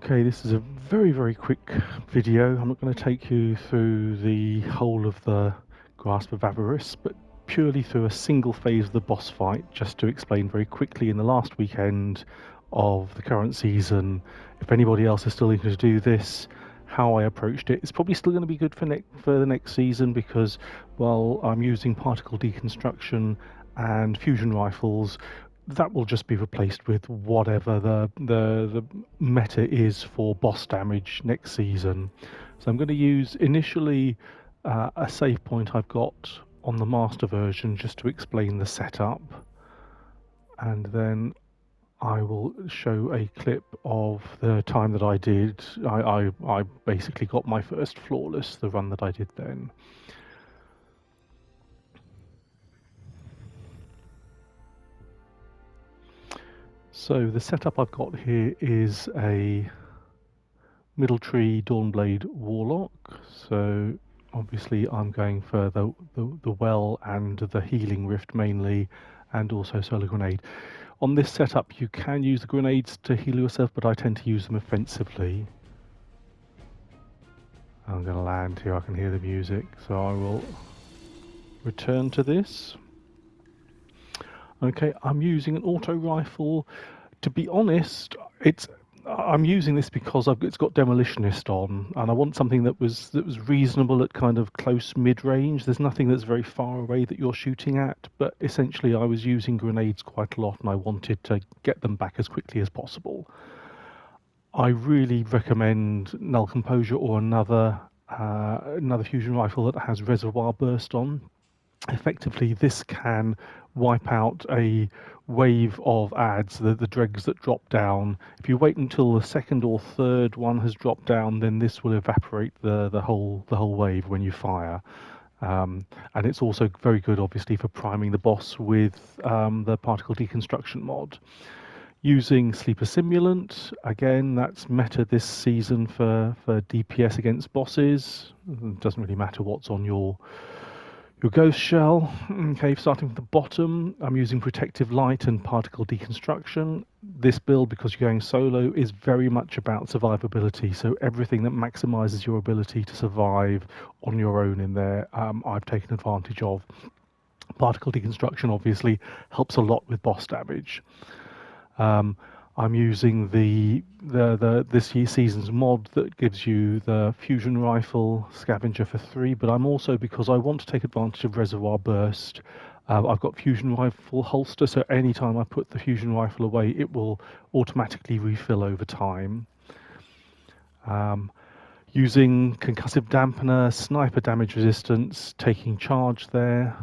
Okay, this is a very quick video. I'm not going to take you through the whole of the Grasp of Avarice, but purely through a single phase of the boss fight, just to explain very quickly in the last weekend of the current season. If anybody else is still looking to do this, how I approached it. It's probably still going to be good for the next season because, while I'm using particle deconstruction and fusion rifles, that will just be replaced with whatever the meta is for boss damage next season. So I'm going to use initially a save point I've got on the master version just to explain the setup, and then I will show a clip of the time that I did. I basically got my first flawless, the run that I did then. So the setup I've got here is a Middle Tree Dawnblade Warlock. So obviously I'm going for the Well and the Healing Rift mainly, and also Solar Grenade. On this setup you can use the grenades to heal yourself, but I tend to use them offensively. I'm going to land here, I can hear the music, so I will return to this. Okay, I'm using an auto rifle. To be honest, I'm using this because it's got Demolitionist on, and I want something that was reasonable at kind of close mid-range. There's nothing that's very far away that you're shooting at, but essentially I was using grenades quite a lot, and I wanted to get them back as quickly as possible. I really recommend Null Composure or another fusion rifle that has Reservoir Burst on. Effectively, this can wipe out a wave of ads, the dregs that drop down. If you wait until the second or third one has dropped down, then this will evaporate the whole wave when you fire. And it's also very good, obviously, for priming the boss with the particle deconstruction mod. Using Sleeper Simulant, again, that's meta this season for DPS against bosses. It doesn't really matter what's on your ghost shell. Okay, starting from the bottom, I'm using Protective Light and Particle Deconstruction. This build, because you're going solo, is very much about survivability, so everything that maximizes your ability to survive on your own in there, I've taken advantage of. Particle Deconstruction obviously helps a lot with boss damage. I'm using this season's mod that gives you the fusion rifle scavenger for 3, but I'm also, because I want to take advantage of Reservoir Burst, I've got fusion rifle holster, so anytime I put the fusion rifle away, it will automatically refill over time. Using concussive dampener, sniper damage resistance, taking charge there.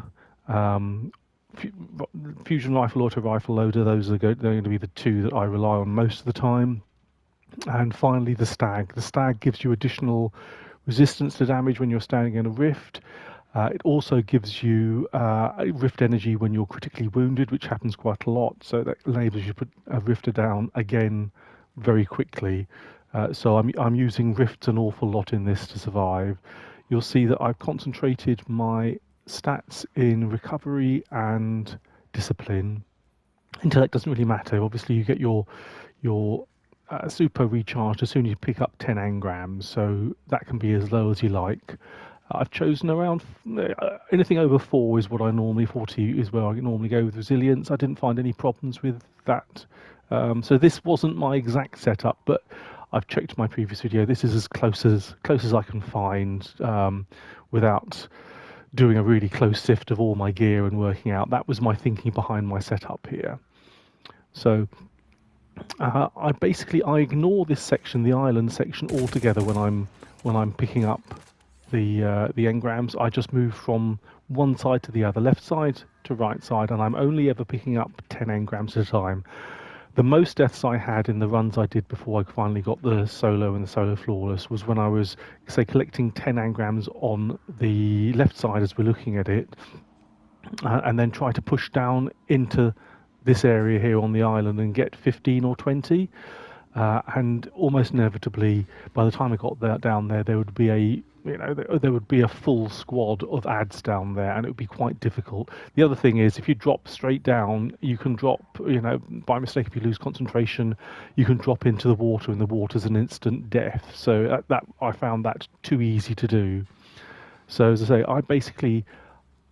Fusion rifle, auto rifle loader, those are going to be the two that I rely on most of the time. And finally the stag. The stag gives you additional resistance to damage when you're standing in a rift. It also gives you rift energy when you're critically wounded, which happens quite a lot, so that enables you to put a rifter down again very quickly. So I'm using rifts an awful lot in this to survive. You'll see that I've concentrated my stats in recovery and discipline. Intellect doesn't really matter. Obviously, you get your super recharged as soon as you pick up 10 engrams, so that can be as low as you like. I've chosen around anything over 4 is what I normally, 40 is where I normally go with resilience. I didn't find any problems with that. So this wasn't my exact setup, but I've checked my previous video. This is as close as I can find without doing a really close sift of all my gear and working out. That was my thinking behind my setup here. So I ignore this section, the island section, altogether when I'm picking up the engrams. I just move from one side to the other, left side to right side, and I'm only ever picking up 10 engrams at a time. The most deaths I had in the runs I did before I finally got the solo and the solo flawless was when I was, say, collecting 10 engrams on the left side as we're looking at it, and then try to push down into this area here on the island and get 15 or 20. And almost inevitably, by the time I got down there would be a you know, there would be a full squad of ads down there, and it would be quite difficult. The other thing is, if you drop straight down, you can drop, you know, by mistake, if you lose concentration, you can drop into the water, and the water's an instant death. So that I found that too easy to do. So as I say,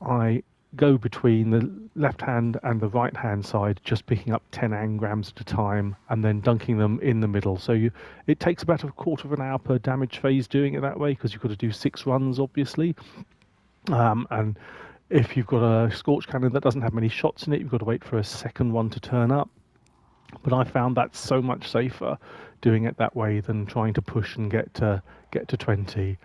I go between the left hand and the right hand side, just picking up 10 engrams at a time and then dunking them in the middle. So it takes about a quarter of an hour per damage phase doing it that way, because you've got to do 6 runs, obviously. And if you've got a Scorch Cannon that doesn't have many shots in it, you've got to wait for a second one to turn up. But I found that so much safer doing it that way than trying to push and get to 20.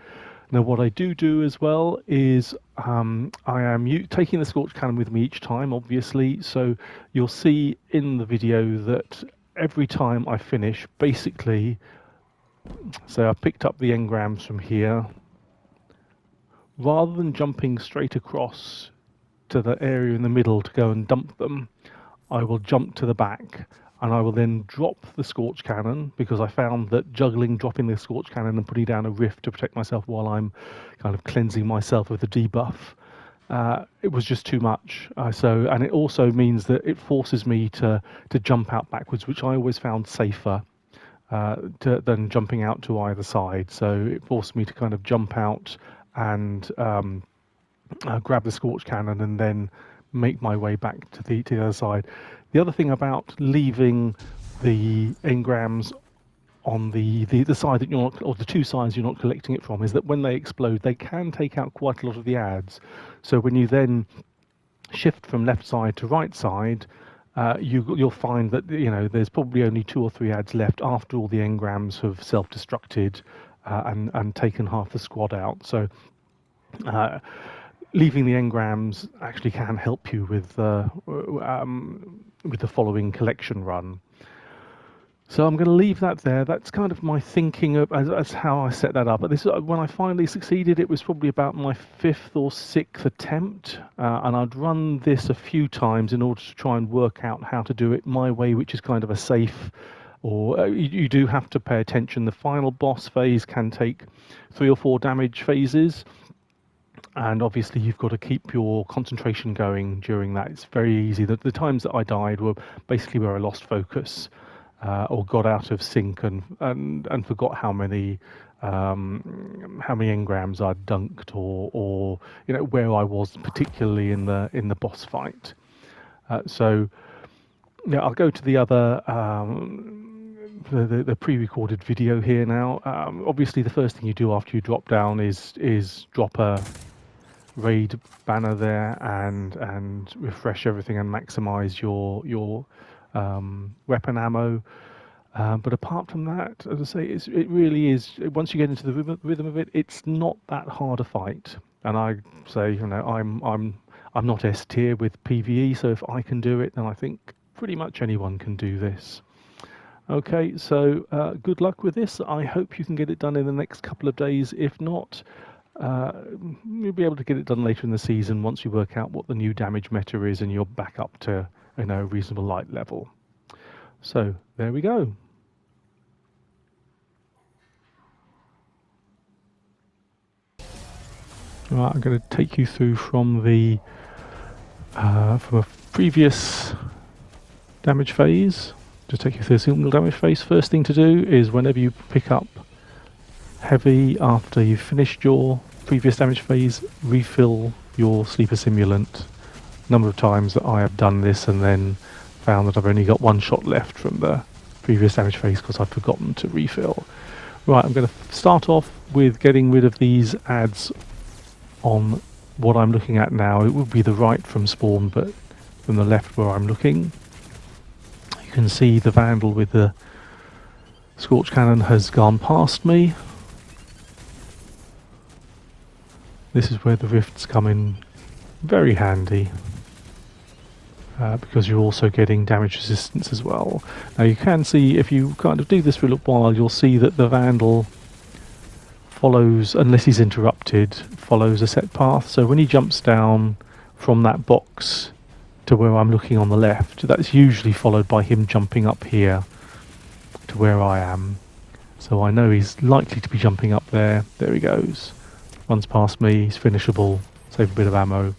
Now, what I do as well is I am taking the Scorch Cannon with me each time, obviously. So you'll see in the video that every time I finish, basically, so I've picked up the engrams from here. Rather than jumping straight across to the area in the middle to go and dump them, I will jump to the back, and I will then drop the Scorch Cannon, because I found that dropping the Scorch Cannon and putting down a rift to protect myself while I'm kind of cleansing myself with the debuff, it was just too much. And it also means that it forces me to jump out backwards, which I always found safer than jumping out to either side. So it forced me to kind of jump out and grab the Scorch Cannon and then make my way back to the other side. The other thing about leaving the engrams on the side that you're not, or the two sides you're not collecting it from, is that when they explode, they can take out quite a lot of the ads. So when you then shift from left side to right side, you'll find that, you know, there's probably only 2 or 3 ads left after all the engrams have self-destructed and taken half the squad out. So leaving the engrams actually can help you with the following collection run. So I'm going to leave that there. That's kind of my thinking of as how I set that up. But this, when I finally succeeded, it was probably about my 5th or 6th attempt, and I'd run this a few times in order to try and work out how to do it my way, which is kind of a safe. Or you do have to pay attention. The final boss phase can take 3 or 4 damage phases, and obviously you've got to keep your concentration going during that. It's very easy. The times that I died were basically where I lost focus or got out of sync and forgot how many engrams I'd dunked, or you know, where I was particularly in the boss fight. So yeah, I'll go to the other the pre-recorded video here now. Obviously, the first thing you do after you drop down is drop a raid banner there and refresh everything and maximize your weapon ammo. But apart from that, as I say, it really is, once you get into the rhythm of it, it's not that hard a fight. And I say, you know, I'm not S tier with PvE, so if I can do it, then I think pretty much anyone can do this. Okay, so good luck with this. I hope you can get it done in the next couple of days. If not, you'll be able to get it done later in the season once you work out what the new damage meta is and you're back up to, you know, a reasonable light level. So there we go. Right, I'm going to take you through from a previous damage phase. To take you through the single damage phase. First thing to do is, whenever you pick up heavy after you've finished your previous damage phase, refill your sleeper simulant. A number of times that I have done this and then found that I've only got 1 shot left from the previous damage phase because I've forgotten to refill. Right, I'm going to start off with getting rid of these ads on what I'm looking at now. It would be the right from spawn, but from the left where I'm looking, you can see the Vandal with the Scorch Cannon has gone past me. This is where the rifts come in very handy, because you're also getting damage resistance as well. Now you can see, if you kind of do this for a little while, you'll see that the Vandal follows, unless he's interrupted, follows a set path. So when he jumps down from that box to where I'm looking on the left, that's usually followed by him jumping up here to where I am. So I know he's likely to be jumping up there. There he goes. runs past me, he's finishable, save a bit of ammo.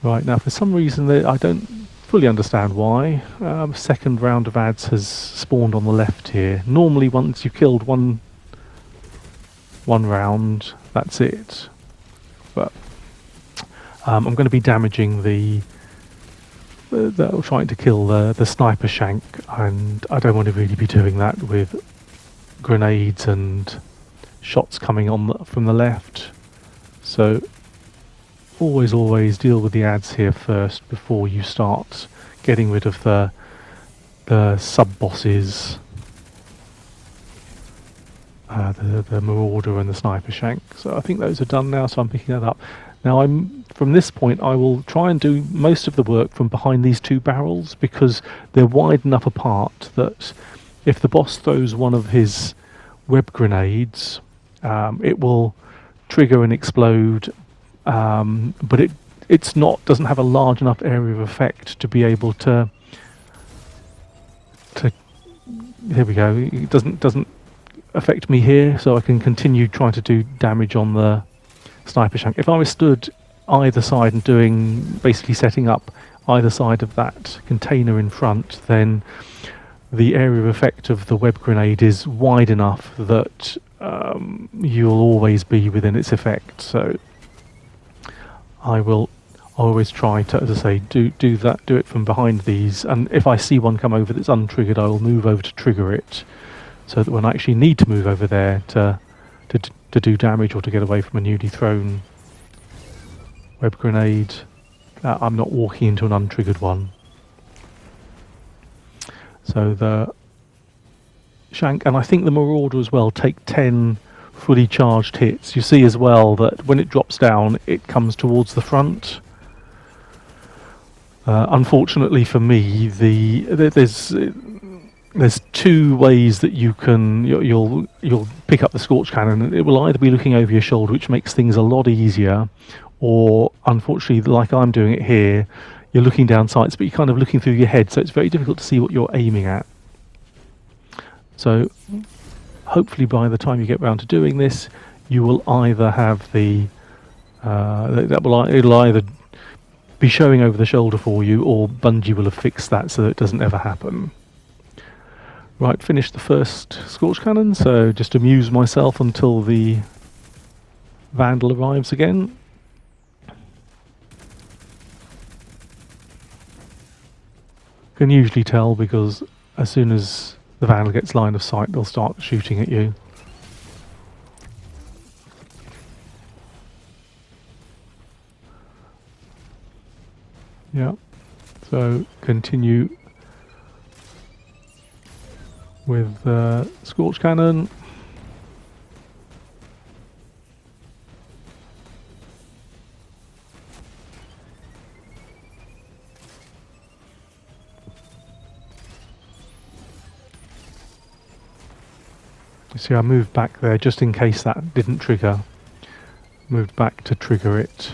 Right, now for some reason I don't fully understand why, second round of ads has spawned on the left here. Normally once you've killed one round, that's it. But I'm going to be damaging trying to kill the sniper shank, and I don't want to really be doing that with grenades and shots coming on from the left. So always deal with the ads here first before you start getting rid of the sub-bosses, the marauder and the sniper shank. So I think those are done now, so I'm picking that up. Now from this point I will try and do most of the work from behind these two barrels, because they're wide enough apart that if the boss throws one of his web grenades, it will trigger and explode, but doesn't have a large enough area of effect to be able to here we go. It doesn't affect me here, so I can continue trying to do damage on the sniper shank. If I was stood either side and basically setting up either side of that container in front, then the area of effect of the web grenade is wide enough that you'll always be within its effect. So I will always try to, as I say, do it from behind these, and if I see one come over that's untriggered, I will move over to trigger it, so that when I actually need to move over there to do damage or to get away from a newly thrown web grenade, I'm not walking into an untriggered one. So the shank, and I think the marauder as well, take 10 fully charged hits. You see as well that when it drops down, it comes towards the front. Unfortunately for me, there's two ways that you'll pick up the Scorch Cannon. It will either be looking over your shoulder, which makes things a lot easier, or unfortunately, like I'm doing it here, you're looking down sights, but you're kind of looking through your head, so it's very difficult to see what you're aiming at. So hopefully by the time you get round to doing this, you will either have it'll either be showing over the shoulder for you, or Bungie will have fixed that so that it doesn't ever happen. Right, finished the first Scorch Cannon, so just amuse myself until the Vandal arrives again. Can usually tell because as soon as the Vandal gets line of sight, they'll start shooting at you. Yeah, so continue with Scorch Cannon. You see, I moved back there just in case that didn't trigger. Moved back to trigger it,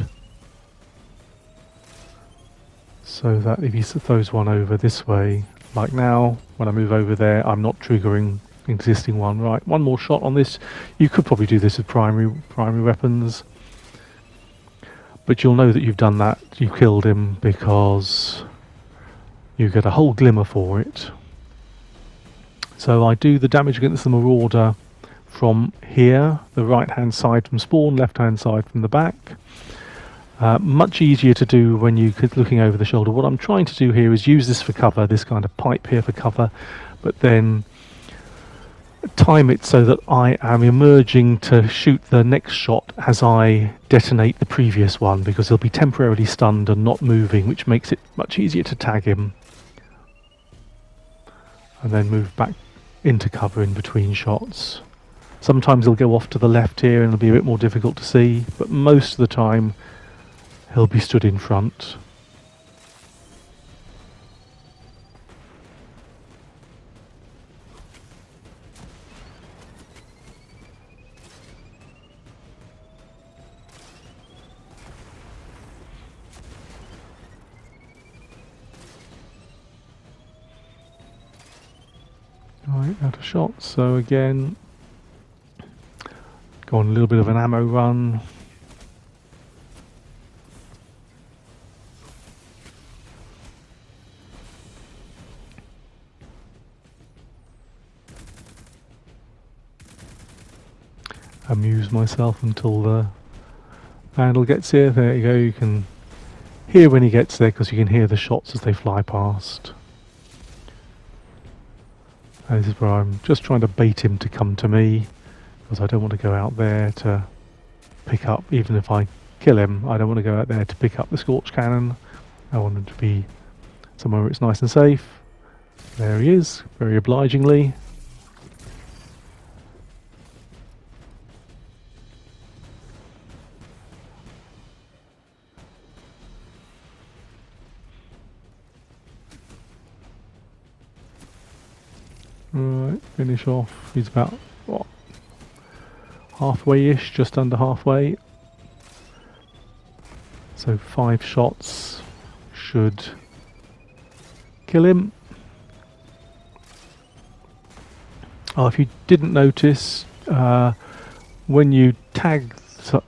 so that if he throws one over this way, like now, when I move over there, I'm not triggering an existing one. Right, one more shot on this. You could probably do this with primary weapons, but you'll know that you've done that. You killed him because you get a whole glimmer for it. So I do the damage against the Marauder from here, the right hand side from spawn, left hand side from the back. Much easier to do when you're looking over the shoulder. What I'm trying to do here is use this for cover, this kind of pipe here for cover, but then time it so that I am emerging to shoot the next shot as I detonate the previous one, because he'll be temporarily stunned and not moving, which makes it much easier to tag him. And then move back into cover in between shots. Sometimes he'll go off to the left here and it'll be a bit more difficult to see, but most of the time he'll be stood in front. Right, Right, out of shots, so again, go on a little bit of an ammo run. Amuse myself until the vandal gets here. There you go, you can hear when he gets there because you can hear the shots as they fly past. And this is where I'm just trying to bait him to come to me, because I don't want to go out there to pick up, even if I kill him, I don't want to go out there to pick up the Scorch Cannon. I want him to be somewhere where it's nice and safe. There he is, very obligingly. Right, finish off. He's about, what, halfway-ish, just under halfway. So 5 shots should kill him. Oh, if you didn't notice, when you tag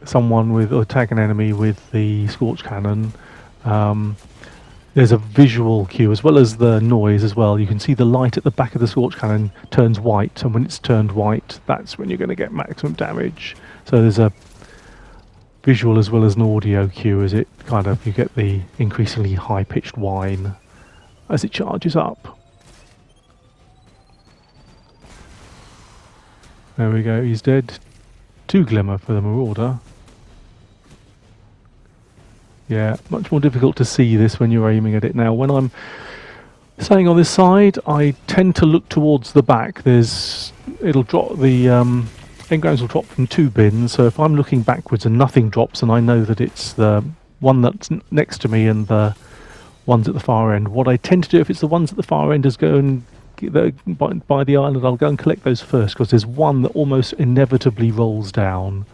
someone with, or tag an enemy with the Scorch Cannon, there's a visual cue as well as the noise as well. You can see the light at the back of the Scorch Cannon turns white, and when it's turned white, that's when you're going to get maximum damage. So there's a visual as well as an audio cue as it kind of, you get the increasingly high-pitched whine as it charges up. There we go, he's dead. 2 glimmer for the Marauder. Yeah, much more difficult to see this when you're aiming at it now. When I'm staying on this side, I tend to look towards the back. It'll drop, the engrams will drop from 2 bins, so if I'm looking backwards and nothing drops and I know that it's the one that's next to me and the ones at the far end, what I tend to do if it's the ones at the far end is go and by the island, I'll go and collect those first, because there's one that almost inevitably rolls down.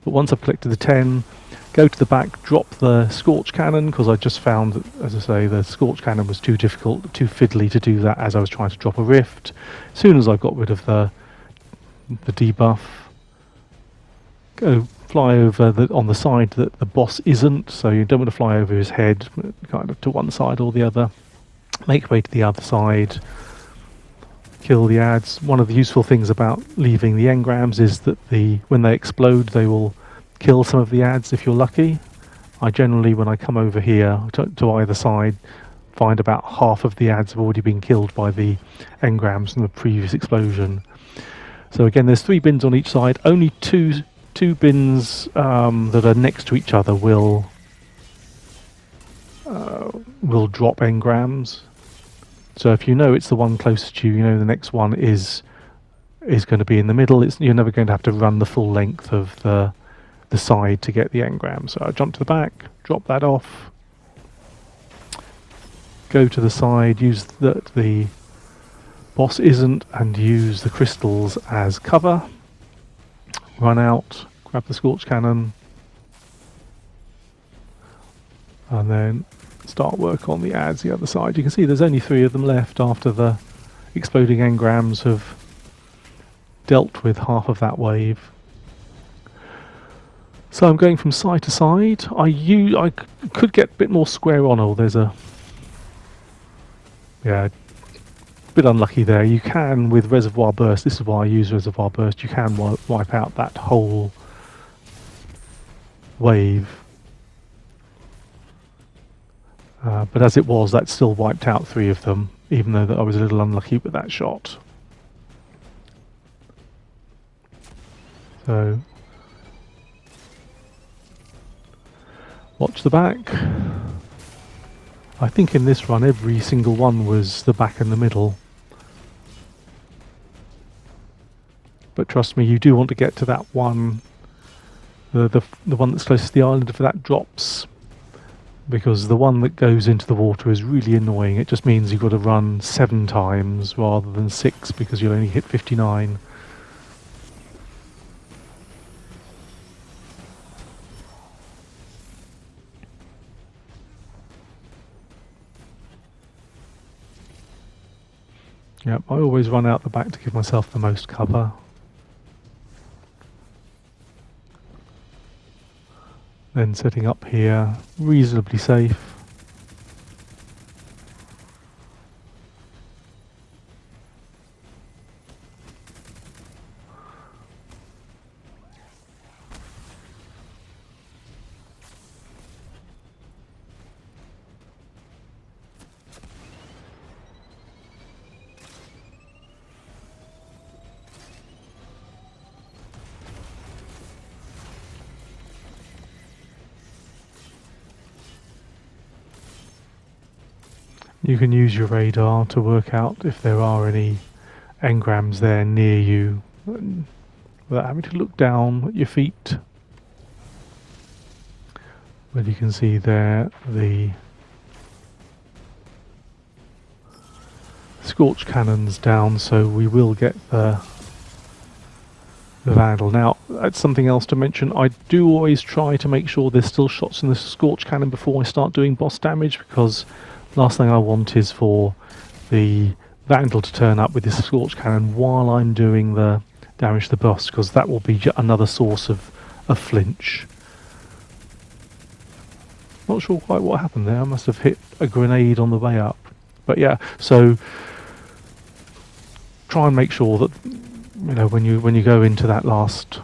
But once I've collected the 10, go to the back, drop the Scorch Cannon, because I just found that, as I say, the Scorch Cannon was too difficult, too fiddly to do that as I was trying to drop a rift. As soon as I've got rid of the debuff, go fly over on the side that the boss isn't, so you don't want to fly over his head, kind of to one side or the other. Make your way to the other side, kill the ads. One of the useful things about leaving the engrams is that when they explode, they will kill some of the ads if you're lucky. I generally, when I come over here to either side, find about half of the ads have already been killed by the engrams from the previous explosion. So again, there's 3 bins on each side. Only two bins that are next to each other will drop engrams. So if you know it's the one closest to you, you know the next one is going to be in the middle. You're never going to have to run the full length of the side to get the engram. So I jump to the back, drop that off, go to the side, use that the boss isn't, and use the crystals as cover. Run out, grab the Scorch Cannon, and then start work on the ads the other side. You can see there's only 3 of them left after the exploding engrams have dealt with half of that wave. So I'm going from side to side. I could get a bit more square on. Oh, there's a bit unlucky there. You can with Reservoir Burst. This is why I use Reservoir Burst. You can wipe out that whole wave. But as it was, that still wiped out 3 of them, even though I was a little unlucky with that shot. So, watch the back. I think in this run, every single one was the back and the middle. But trust me, you do want to get to that one, the one that's closest to the island, if that drops. Because the one that goes into the water is really annoying. It just means you've got to run 7 times rather than 6 because you'll only hit 59. Yep, I always run out the back to give myself the most cover. Then setting up here, reasonably safe. You can use your radar to work out if there are any engrams there near you without having to look down at your feet. But you can see there the scorch cannons down, so we will get the vandal. Now, that's something else to mention. I do always try to make sure there's still shots in the scorch cannon before I start doing boss damage, because last thing I want is for the vandal to turn up with this scorch cannon while I'm doing the damage to the boss, because that will be another source of flinch. Not sure quite what happened there. I must have hit a grenade on the way up. But yeah, so try and make sure that, you know, when you go into that last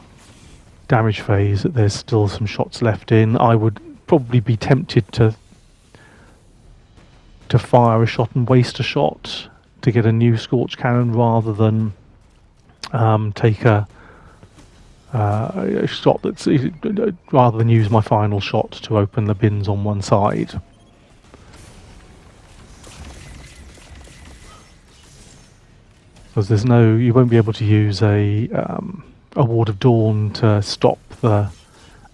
damage phase, that there's still some shots left in. I would probably be tempted to fire a shot and waste a shot to get a new scorch cannon, rather than take a shot that's rather than use my final shot to open the bins on one side. Because there's no, you won't be able to use a Ward of Dawn to stop the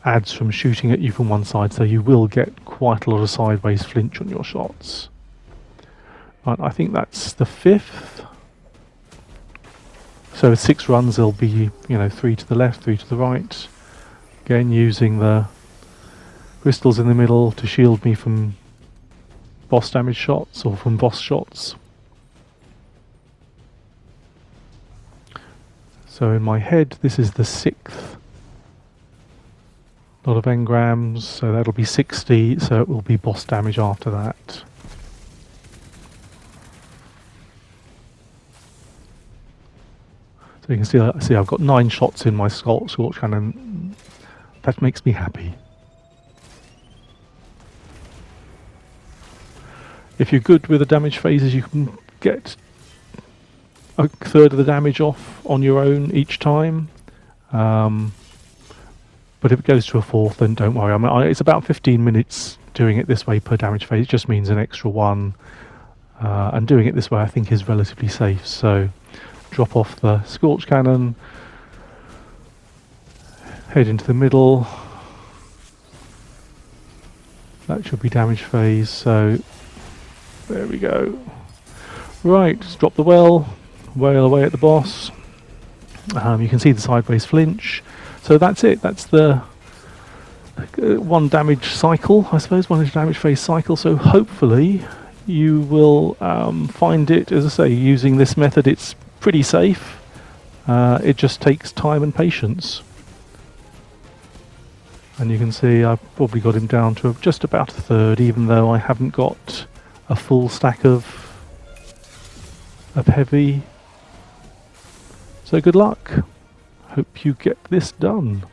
ads from shooting at you from one side, so you will get quite a lot of sideways flinch on your shots. Right, I think that's the 5th. So with 6 runs, there'll be, you know, 3 to the left, 3 to the right. Again, using the crystals in the middle to shield me from boss damage shots or from boss shots. So in my head, this is the 6th lot of engrams, so that'll be 60, so it will be boss damage after that. So you can see I've got 9 shots in my scorch cannon. That makes me happy. If you're good with the damage phases, you can get a third of the damage off on your own each time. But if it goes to a 4th, then don't worry. I mean, it's about 15 minutes doing it this way per damage phase. It just means an extra 1. And doing it this way, I think, is relatively safe. So drop off the scorch cannon, head into the middle. That should be damage phase, so there we go. Right, just drop the well, wail away at the boss. You can see the sideways flinch. So that's it, that's the 1 damage cycle, I suppose, 1 damage phase cycle. So hopefully you will find it, as I say, using this method, it's pretty safe. It just takes time and patience. And you can see I've probably got him down to just about a third, even though I haven't got a full stack of heavy. So good luck. Hope you get this done.